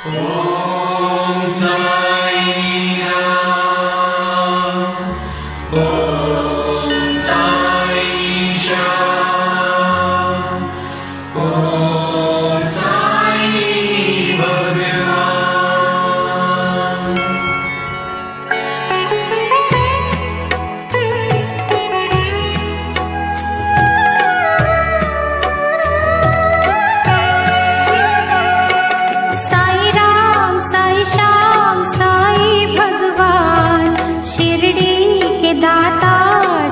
ओम साई राम, ओम साई श्याम, ओम साई भगवान। साई राम साई श्याम साई भगवान, शिरडी के दाता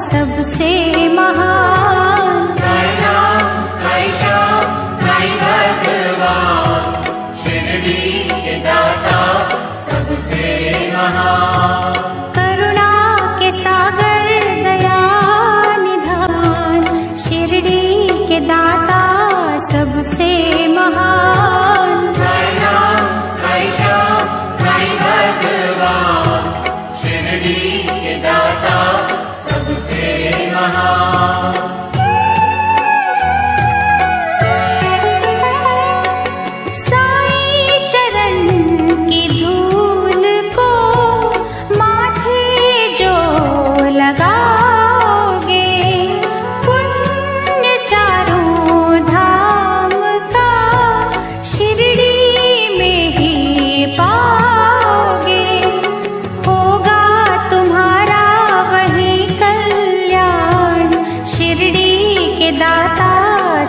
सबसे महान। साई राम साई श्याम साई भगवान, शिरडी के दाता सबसे महान। करुणा के सागर दया निधान, शिरडी के दाता सबसे महान। साई राम साई श्याम साई भगवान, शिरडी के दाता सबसे महान। साई चरण की धूल को माथे जो लगाओगे, पुण्य चारों धाम का शिरडी में ही पाओगे। होगा तुम्हारा वही कल्याण, शिरडी के दाता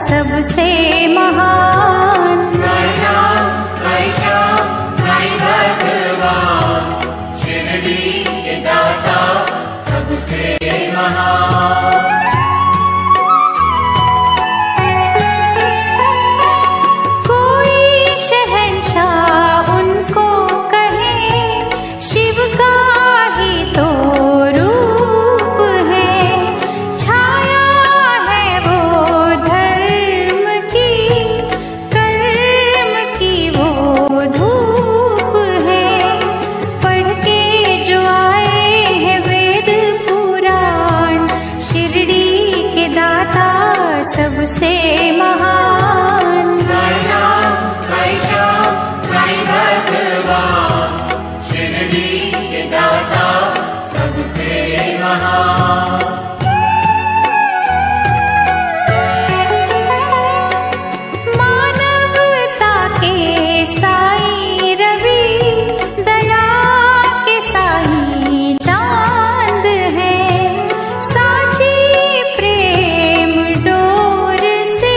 सबसे महान। साई राम साई श्याम साई भगवान, शिरडी के दाता सबसे महान। कोई शहंशाह उनको कहे, शिव का ही तो रूप है। छाया है वो धर्म की, कर्म की वो धूप है। पढ़ के जो आए हैं वेद पुराण, शिरडी के दाता सबसे महान। साई राम साई श्याम साई भगवान, शिरडी के दाता सबसे महान। मानवता के साई रवि, दया के साई चांद है। साची प्रेम डोर से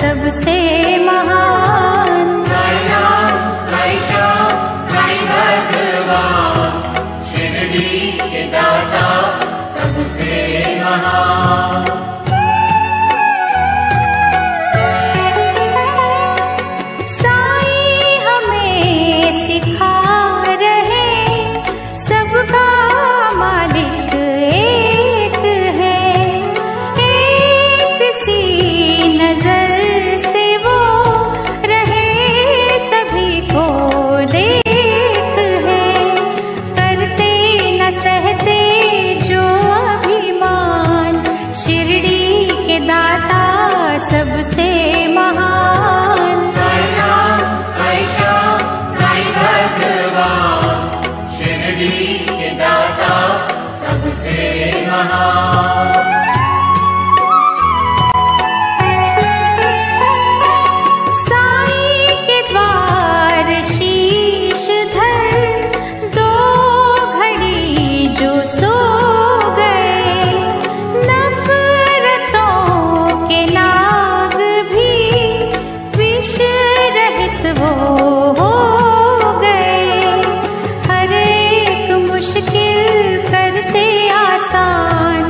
सबसे महान। साई राम साई श्याम साई भगवान, शिरडी के दाता सबसे महान। साई हमें सिखा रहे सबका मालिक एक है, एक सी नजर से वो रहे सभी को देख है। करते न सहते जो अभिमान, शिरडी के दाता सबसे महान। साई राम साई श्याम साई भगवान, शिरडी के दाता सबसे महान। साई के द्वार शीश धर दो घड़ी जो सो गए, नफरतों के नाग भी विष रहित वो हो गए। हर एक मुश्किल करते आसान,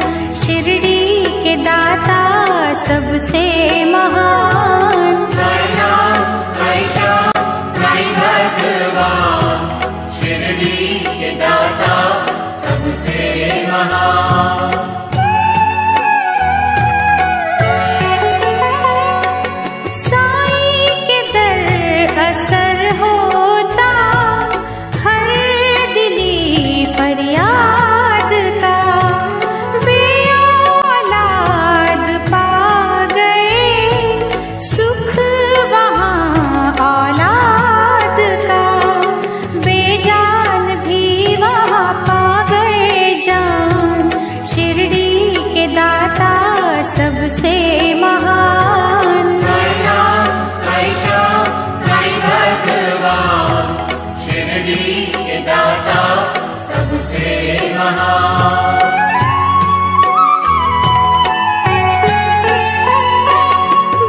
शिरडी के दाता सबसे महान। साई राम साई श्याम साई भगवान, शिरडी के दाता सबसे महान। साई के दर असर होता हर दिली फरियाद का, बेऔलाद पा गए सुख वहाँ औलाद का। बेजान भी वहाँ पा गए जान, शिरडी के दाता सबसे महान। साई राम साई श्याम साई भगवान, शिरडी के दाता सबसे महान।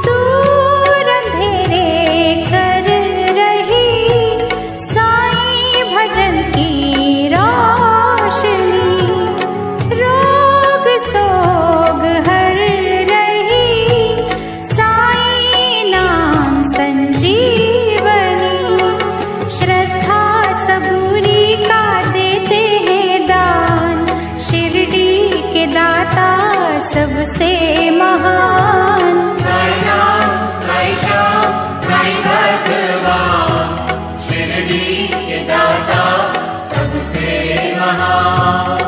दूर अंधेरे कर रही साई भजन की रोशनी, रोग सोग हर रही साई नाम संजीवनी। श्रद्धा सबूरी का देते हैं दान, शिरडी के दाता सबसे महान। साई राम साई श्याम साई भगवान, शिरडी के दाता सबसे महान।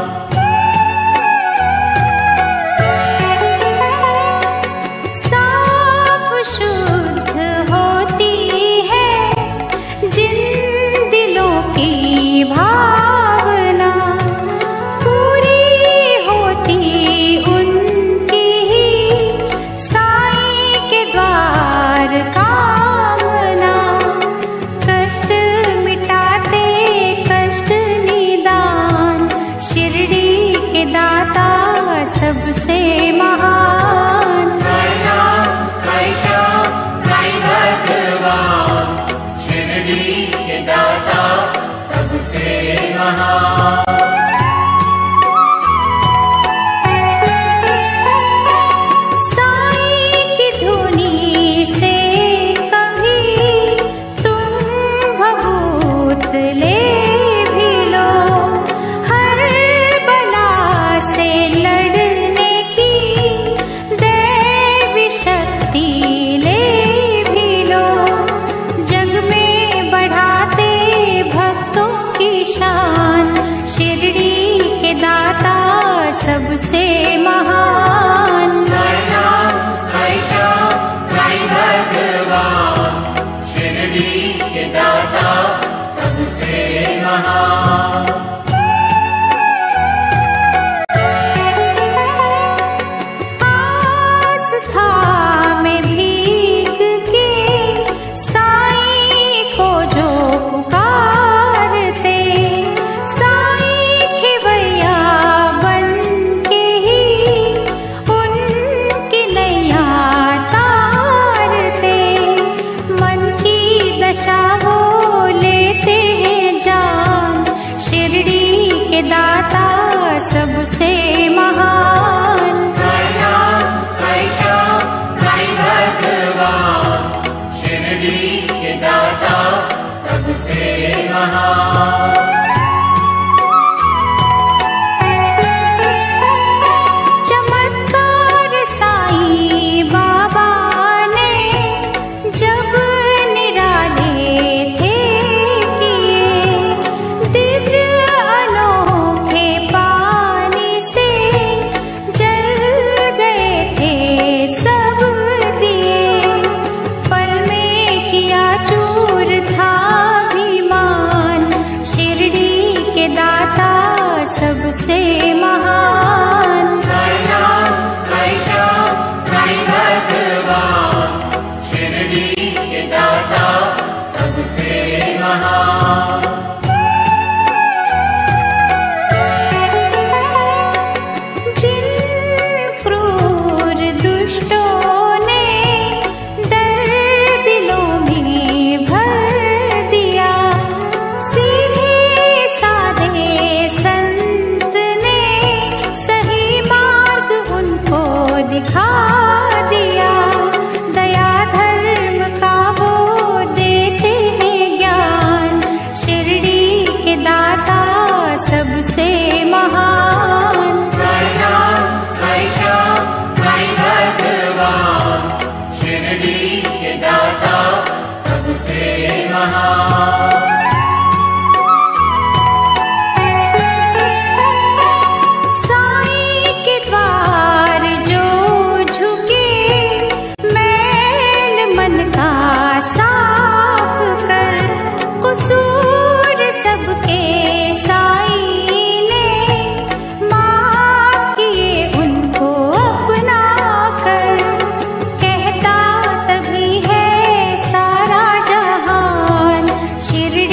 साफ शुद्ध होती है जिन दिलों की भावना, पूरी होती उनकी ही साई के द्वार कामना। कष्ट मिटाते कष्ट निदान, शिरडी के दाता सबसे महान। साई राम साई श्याम साई भगवान, शिरडी के दाता सबसे महान। साई की धुनी से कभी तुम भभूत ले भी लो, हर बला से लड़ने की दैवी शक्ति ले भी लो। जग में बढ़ाते भक्तों की शान, शिरडी के दाता सबसे महान। साई राम साई श्याम साई भगवान, शिरडी के दाता सबसे महान। आस्था में भीग के साई को जो पुकारते, साई खिवैया बन के ही उनकी नैया तारते। के दाता सबसे महान। साई राम साई श्याम साई भगवान, शिरडी के दाता सबसे महान। चमत्कार साईं बाबा ने जब निराले थे किए, दिव्य अनोखे पानी से जल गए थे सब दिए। पल में किया चूर था अभिमान, शिरडी के दाता सबसे महान। साई राम साई श्याम साई भगवान, शिरडी के दाता सबसे महान। जिन क्रूर दुष्टों ने दर्द दिलों में भर दिया, सीधे साधे संत ने सही मार्ग उनको दिखा दिया। दया धर्म का वो देते हैं ज्ञान, शिरडी के दाता सबसे महान। साई राम साई श्याम साई भगवान, शिरडी के दाता सबसे महान। साईं के द्वार जो झुके, मैल मन का साफ कर, कसूर सबके साईं ने माफ किए उनको अपना कर। कहता तभी है सारा जहान, शिरडी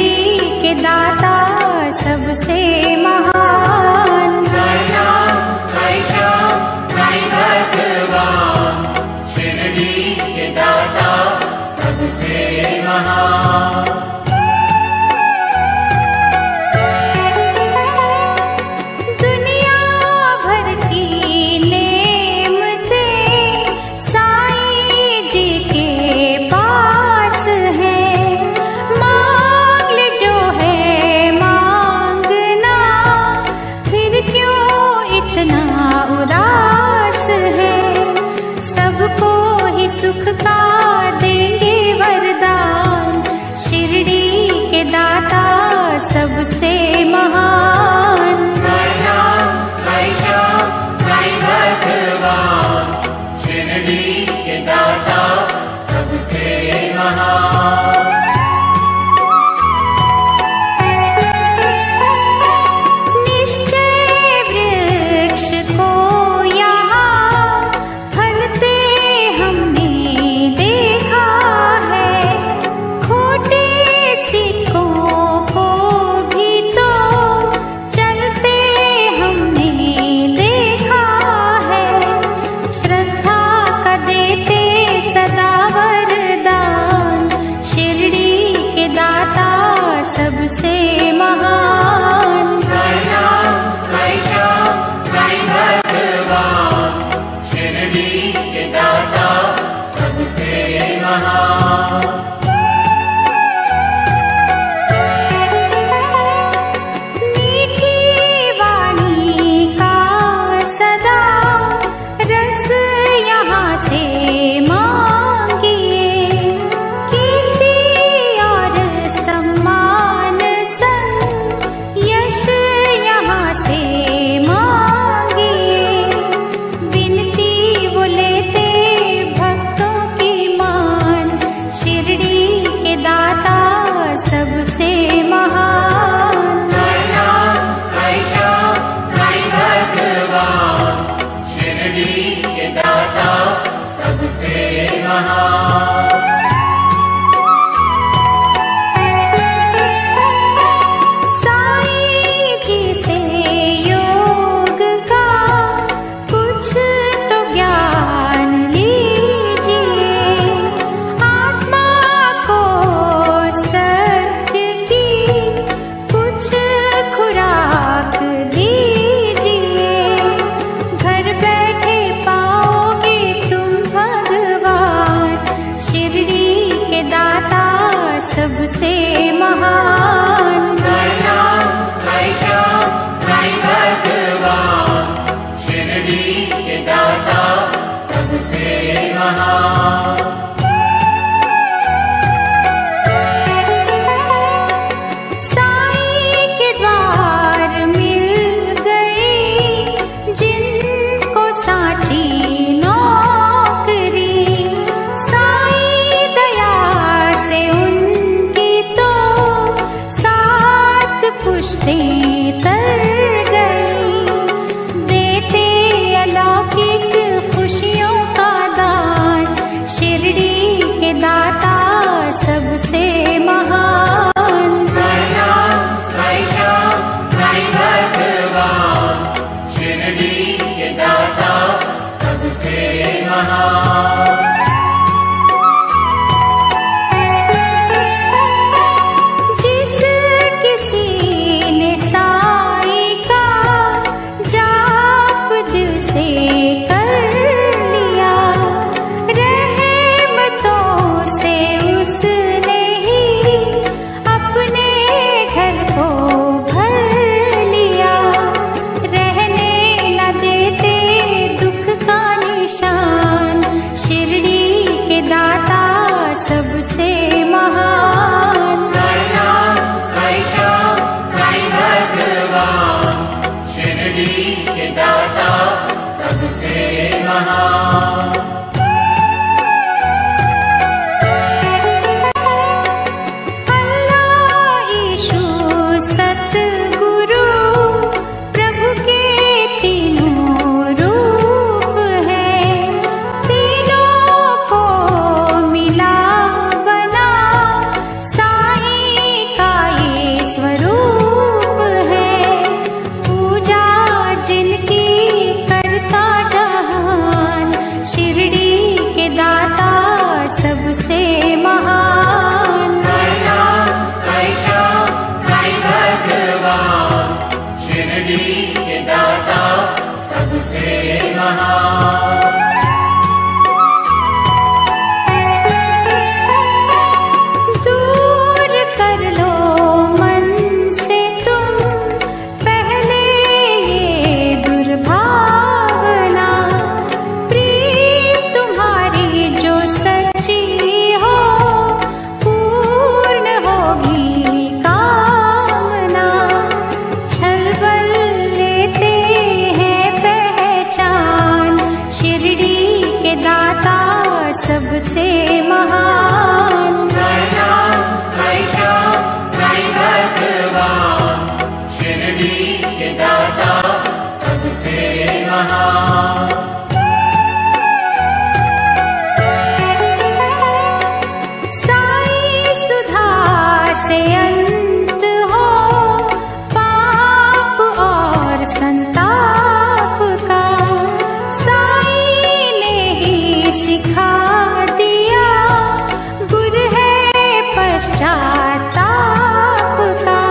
किश्तें तर गई, देते अलौकिक खुशियों का दान, शिरडी के दाता सबसे महान। साईं राम, साईं श्याम, साईं भगवान, शिरडी के दाता सबसे महान। जिस किसी ने साईं का जाप दिल से कर लिया, रहमतों से उसने ही अपने घर को भर लिया। रहने न देते दुख का निशान, शिरडी के दाता सबसे महान। साईं राम, साईं श्याम, साईं भगवान, शिरडी के दाता सबसे महान। अल्लाह ईशु सतगुरु प्रभु के तीनों रूप हैं, तीनों को मिला बना साईं का ये स्वरूप है। पूजा जिनकी करता जहान, शिरडी के दाता सबसे महान। साईं राम, साईं श्याम, साईं भगवान, शिरडी के दाता सबसे महान। दूर कर लो मन से तुम पहले ये दुर्भावना, प्रीत तुम्हारी जो सच्ची हो पूर्ण होगी कामना। छलबल लेते हैं पहचान, शिरडी के दाता सबसे महान। साईं राम, साईं श्याम, साईं भगवान, शिरडी के दाता सबसे महान। साईं सुधा से अंत हो पाप और संताप का, साईं ने ही सिखा दिया, गुर है पश्चाताप का।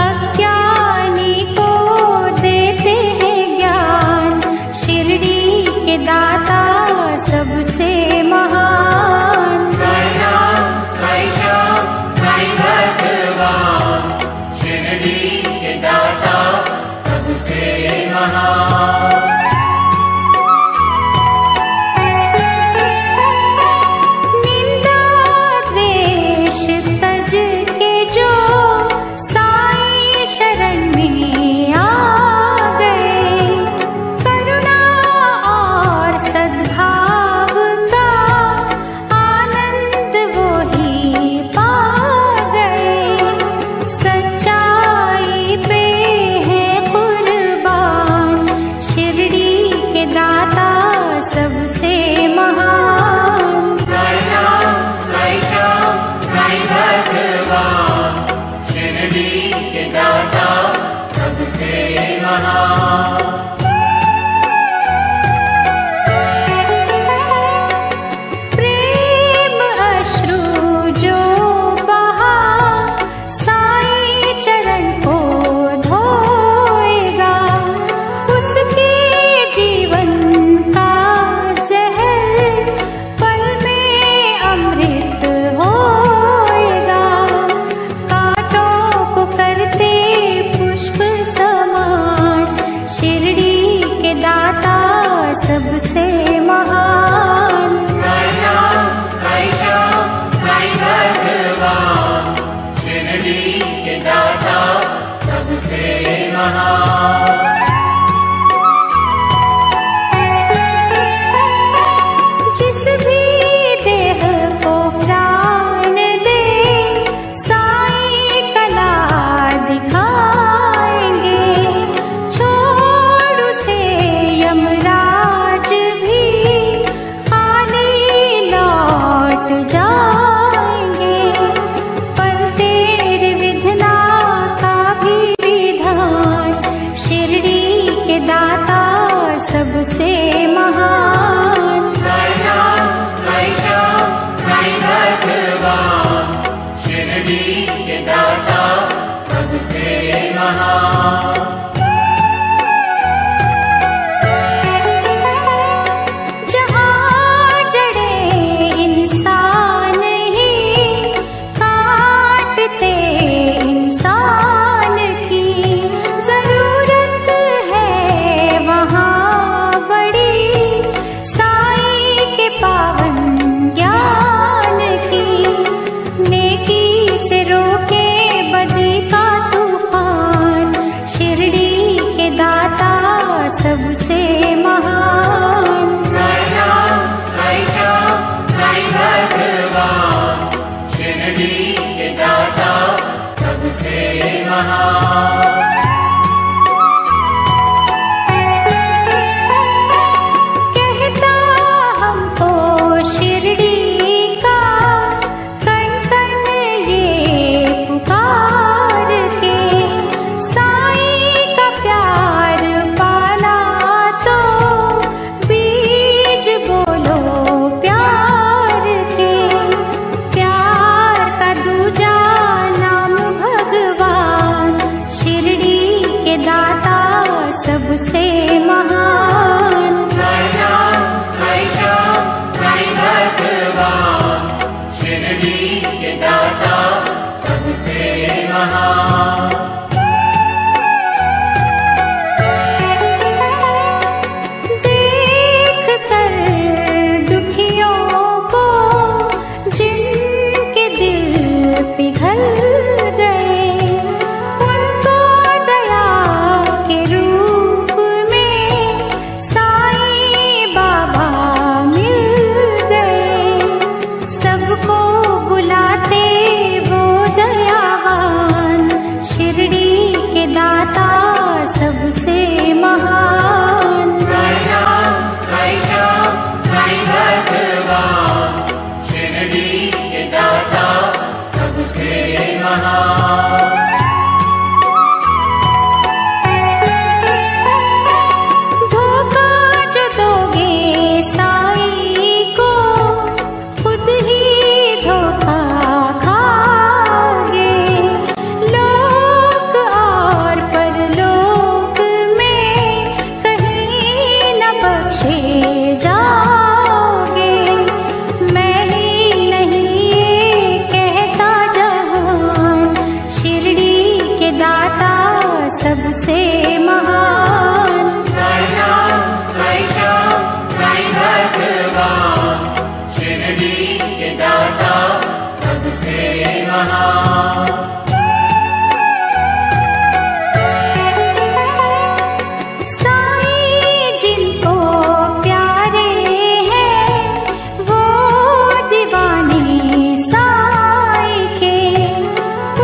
अज्ञानी को देते हैं ज्ञान, शिरडी के दाता सबसे महान। साईं राम, साईं श्याम, साईं भगवान, शिरडी के दाता सबसे महान। निंदा द्वेष तज के जो साईं शरण में आ गए, करुणा और सद्भाव का आनंद वो ही पा गए। सच्चाई पे है कुर्बान, शिरडी के दाता सबसे महान। साईं राम, साईं श्याम, साईं भगवान, शिरडी के दाता सबसे महान। प्रेम अश्रु जो बहा साईं चरण को धोएगा, उसके जीवन का जहर पल में अमृत होएगा। कांटों को करते पुष्प समान, शिरडी के दाता सबसे महान। साईं राम, साईं श्याम, साईं भगवान, शिरडी के दाता सबसे महान। जिस भी देह को प्राण दे, साईं कला दिखा महान। जहाँ जड़े इंसान ही काटते इंसान की जरूरत है वहाँ बड़ी साईं के पावन ज्ञान की। नेकी से रोके बदी का तूफान, शिरडी के दाता सबसे महान। साई राम साई श्याम साई भगवान, शिरडी के दाता सबसे महान। कहता हमको शिरडी का कण कण ये पुकार के, साईं का प्यार पाला तो बीज बोलो प्यार के। प्यार का दूजा नाम भगवान, शिरडी के दाता सबसे महान। साई राम साई श्याम साई भगवान, शिरडी के दाता सबसे महान। देख कर दुखियों को जिनके दिल पिघल गए, उनको दया के रूप में साईं बाबा मिल गए। सबको बुलाते वो दयावान, शिरडी के दाता सबसे महान। साई राम साई श्याम साई भगवान, शिरडी के दाता सबसे महान। धोखा जो दोगे साईं को, खुद ही धोखा खाओगे। लोक और परलोक में कहीं न बख्शे जाओगे। मैं ही नहीं ये कहता जहान, शिरडी के दाता सबसे महान। साई राम साई श्याम साई भगवान, शिरडी के दाता सबसे महान। साईं जिनको प्यारे हैं वो दीवाने साईं के,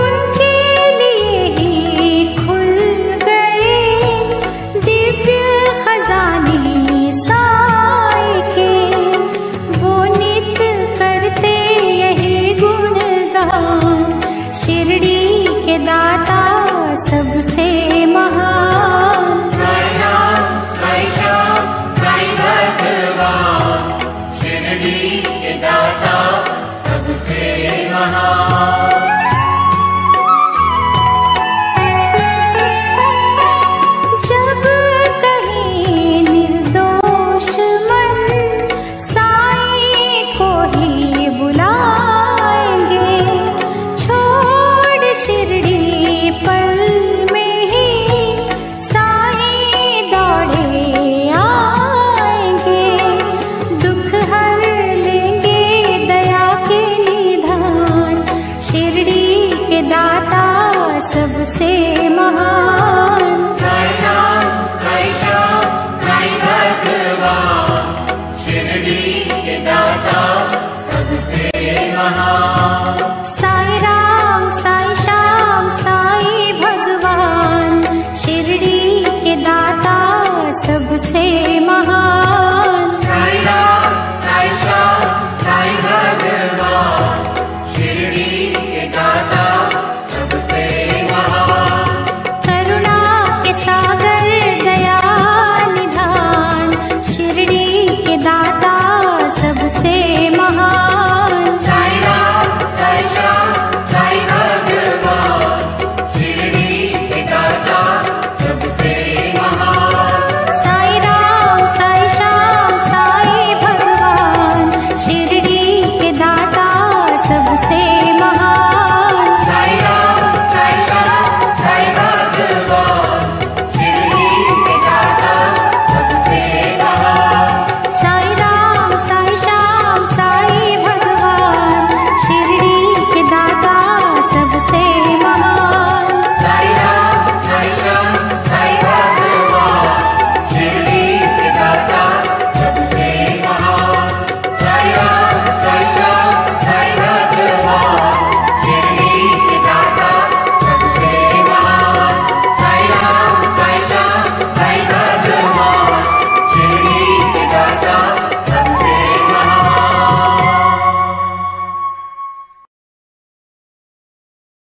उनके लिए ही खुल गए दिव्य खजाने साईं के। वो नित करते यही गुणगान, शिरडी के दाता सबसे महान।